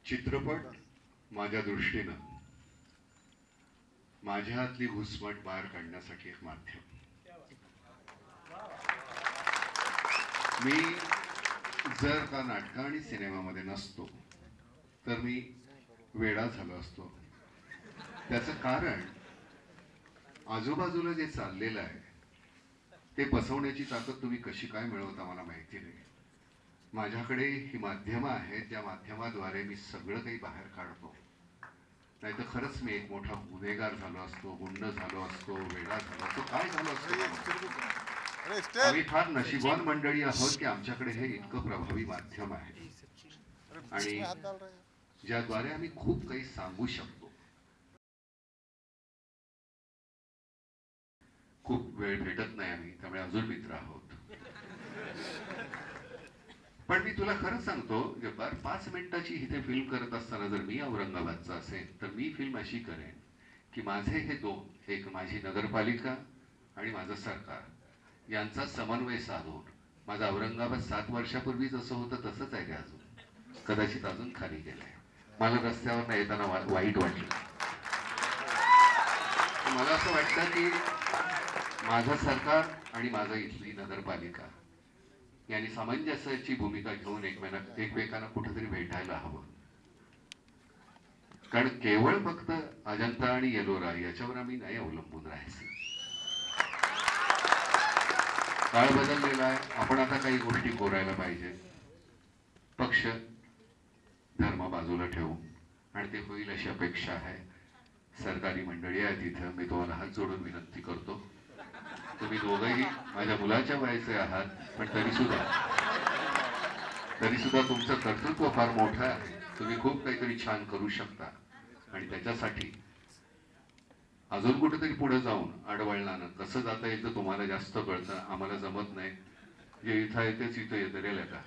चित्रपट माझ्या दृष्टीनं माझ्यातली घुसमट बाहेर काढण्यासाठी एक माध्यम. मी जर का नाटक आणि सिनेमामध्ये नसतो तर मी वेडा झालो असतो. त्याचं कारण आजूबाजूला जे चाललेलं आहे ते पसवण्याची ताकद तुम्ही कशी काय मिळवता मला माहिती नाही. माझ्याकडे ही माध्यमं आहेत ज्या माध्यमाद्वारे मी सगळं काही बाहेर काढतो. नाही तर खरंच मी एक मोठा गुन्हेगार झालो असतो, गुंड झालो असतो, वेडा झालो असतो, काय झालो असतो. आम्ही फार नशीबवान मंडळी आहोत की आमच्याकडे हे इतकं प्रभावी माध्यम आहे आणि ज्याद्वारे आम्ही खूप काही सांगू शकतो. खूप वेळ भेटत नाही आम्ही, त्यामुळे अजून मित्र आहोत. पण मी तुला खरं सांगतो, 5 मिनिटाची इथे फिल्म करत असताना जर मी औरंगाबादचा असेल तर मी फिल्म अशी करेन की माझे हे दोन, एक माझी नगरपालिका आणि माझं सरकार यांचा समन्वय साधून माझं औरंगाबाद 7 वर्षापूर्वी जसं होतं तसंच आहे. अजून कदाचित अजून खाली गेलंय. मला रस्त्यावर येताना वाईट वाटलं. मला असं वाटतं की माझं सरकार आणि माझं इथली नगरपालिका यांनी सामंजस्याची भूमिका घेऊन एकमेकांना कुठेतरी भेटायला हवं. कारण केवळ फक्त अजंता आणि एलोरा याच्यावर आम्ही नाही अवलंबून राहायचं. काळ बदललेला आहे. आपण आता काही गोष्टी कोरायला पाहिजे. पक्ष धर्म बाजूला ठेवू आणि ते होईल अशी अपेक्षा आहे. सरकारी मंडळी आहे तिथं मी तुम्हाला हात जोडून विनंती करतो. तुम्ही दोघंही माझ्या मुलाच्या वयाचे आहात, पण तरी सुद्धा तुमचं कर्तृत्व फार मोठं आहे. तुम्ही खूप काहीतरी छान करू शकता आणि त्याच्यासाठी अजून कुठेतरी पुढे जाऊन अडवळणानं कसं जाता येतं तुम्हाला जास्त कळतं, आम्हाला जमत नाही. जे इथं आहे तेच इथं येतं रे का.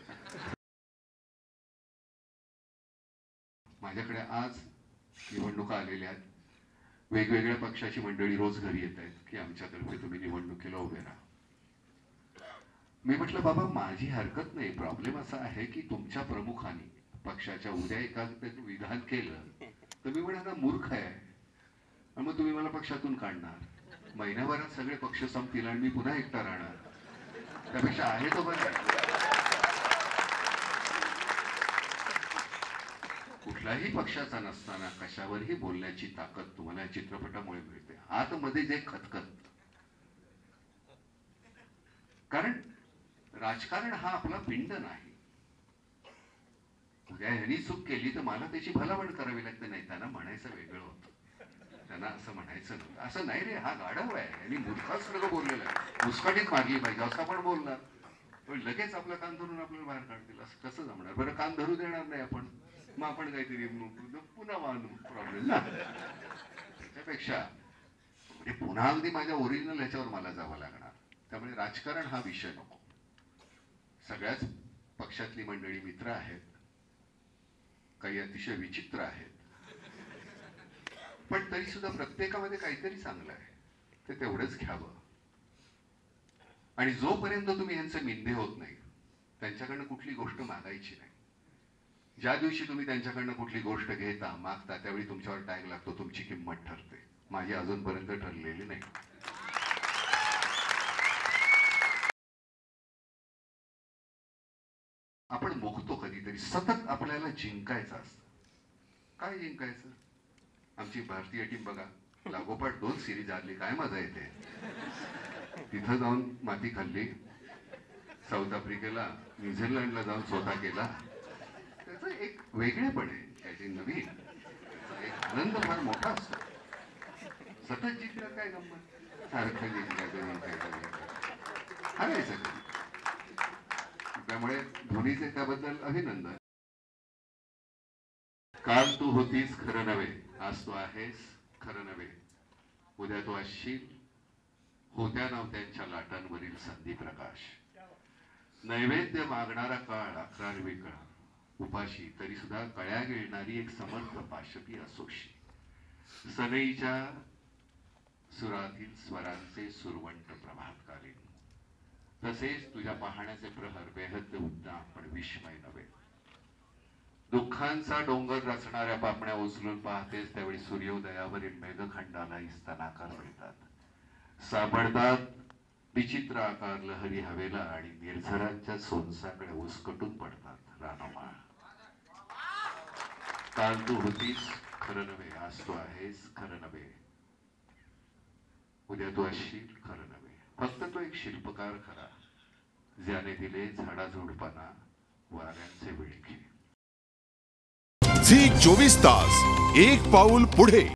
माझ्याकडे आज निवडणुका आलेल्या आहेत. वेगवेगळ्या पक्षाची मंडळी रोज घरी येत आहेत की आमच्यातर्फे तुम्ही निवडणुकीला उभे राहा. मी म्हटलं बाबा माझी हरकत नाही. प्रॉब्लेम असा आहे की तुमच्या प्रमुखांनी पक्षाच्या उद्या एखादं विधान केलं तर मी म्हणा मूर्ख आहे, मग तुम्ही मला पक्षातून काढणार. महिन्याभरात सगळे पक्ष संपतील आणि मी पुन्हा एकटा राहणार. त्यापेक्षा आहे तो बरं. कुठल्याही पक्षाचा नसताना कशावरही बोलण्याची ताकद तुम्हाला या चित्रपटामुळे मिळते. आतमध्ये जे खतखत. कारण राजकारण हा आपला पिंड नाही. उद्या ह्यांनी चूक केली तर मला त्याची भलावण करावी लागते. नाही त्यांना म्हणायचं वेगळं होतं. त्यांना असं म्हणायचं नव्हतं. असं नाही रे, हा गाढव आहे, यांनी मूर्खाच सगळं बोललेलं आहे, मुस्काटीत मारली पाहिजे असं आपण बोलणार. पण लगेच आपलं कान धरून आपल्याला बाहेर काढतील असं कसं जमणार. बरं कान धरू देणार नाही आपण, मग आपण काहीतरी पुन्हा मानू प्रॉब्लेम ना. त्याच्यापेक्षा म्हणजे पुन्हा अगदी माझ्या ओरिजिनल ह्याच्यावर मला जावं लागणार. त्यामुळे राजकारण हा विषय नको. सगळ्याच पक्षातली मंडळी मित्र आहेत, काही अतिशय विचित्र आहेत, पण तरी सुद्धा प्रत्येकामध्ये काहीतरी चांगलं आहे, ते तेवढंच घ्यावं. आणि जोपर्यंत तुम्ही यांचे मिंदे होत नाही त्यांच्याकडनं कुठली गोष्ट मागायची नाही. ज्या दिवशी तुम्ही त्यांच्याकडनं कुठली गोष्ट घेता मागता त्यावेळी तुमच्यावर टॅग लागतो, तुमची किंमत ठरते. माझी अजूनपर्यंत ठरलेली नाही. आपण मुकतो कधीतरी. सतत आपल्याला जिंकायचं असतं. काय जिंकायचं? आमची भारतीय टीम बघा, लागोपाठ 2 सिरीज आली, काय मजा येते. तिथं जाऊन माती खाल्ली, साऊथ आफ्रिकेला न्यूझीलंडला जाऊन स्वतः केला. त्याचं एक वेगळेपण आहे, त्याची नवीन एक आनंद फार मोठा असतो. सतत जिंकणं काय गंमत. सारखं जिंकायचं हरायचं. त्यामुळे धोनीचे त्याबद्दल अभिनंदन. काल तू होतीस खरं नव्हे, आज तू आहेस खरं नव्हे, उद्या तू असशील होत्या नव्हत्यांच्या लाटांवरील संधी प्रकाश. नैवेद्य मागणारा काळ अकरावी काळ, उपाशी तरी सुद्धा कळ्या गिळणारी एक समर्थ पाशवी असोशी. सनईच्या सुरातील स्वरांचे सुरवंट प्रभातकालीन, तसेच तुझ्या पाहण्याचे प्रहर बेहद उद्दाम पण विस्मय नव्हे. दुःखांचा डोंगर रचणाऱ्या पापण्या उचलून पाहतेस त्यावेळी सूर्योदयावरील मेघखंडाला इस्तान आकार मिळतात, सापडतात विचित्र आकार लहरी हवेला आणि निर्झरांच्या सोनसाकडे उसकटून पडतात रानोमाळ. काल तू होतीस खरं नव्हे, आज तू आहेस खरं नव्हे, उद्या तू असशील खरं नव्हे. फक्त तो एक शिल्पकार खरा, ज्याने दिले झाडाझुडपांना वाऱ्यांचे विळखे. झी 24 तास, एक पाऊल पुढे.